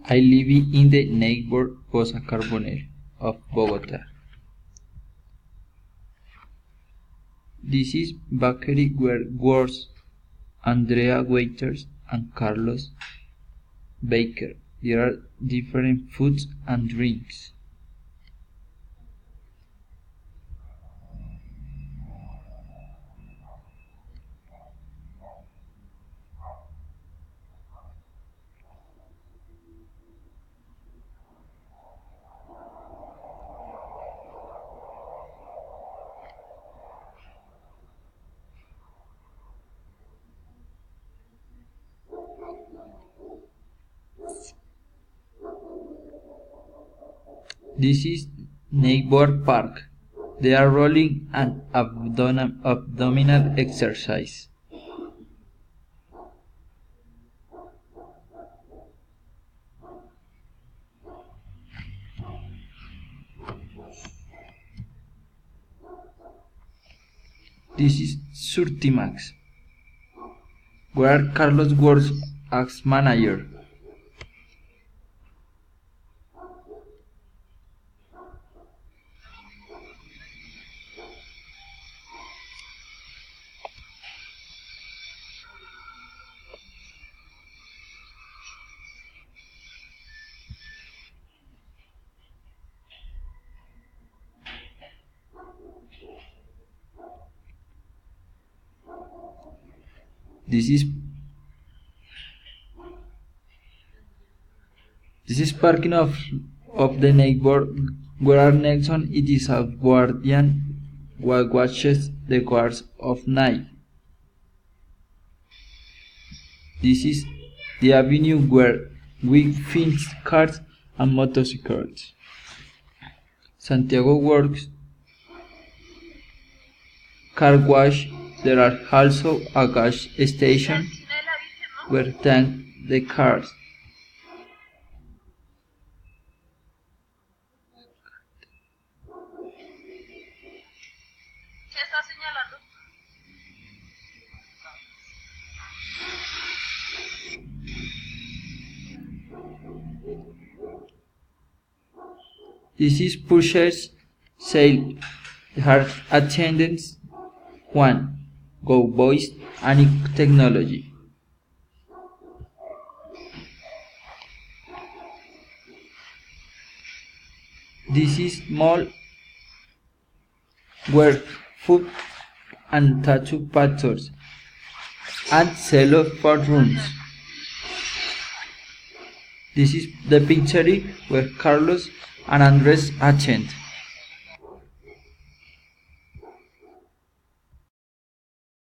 I live in the neighborhood Poza Carbonell of Bogota. This is bakery where works Andrea waiters and Carlos baker. There are different foods and drinks. This is Neighbor Park. They are rolling an abdominal exercise. This is Surtimax, where Carlos works as manager. This is parking of the neighbor where Nelson it is a guardian who watches the guards of night. This is the avenue where we fix cars and motorcycles. Santiago works car wash. There are also a gas station where tank the cars. This is purchase sale. Her attendance 1. Go voice and technology. This is mall where food and tattoo parlors and sell of for rooms. This is the picture where Carlos and Andres attend.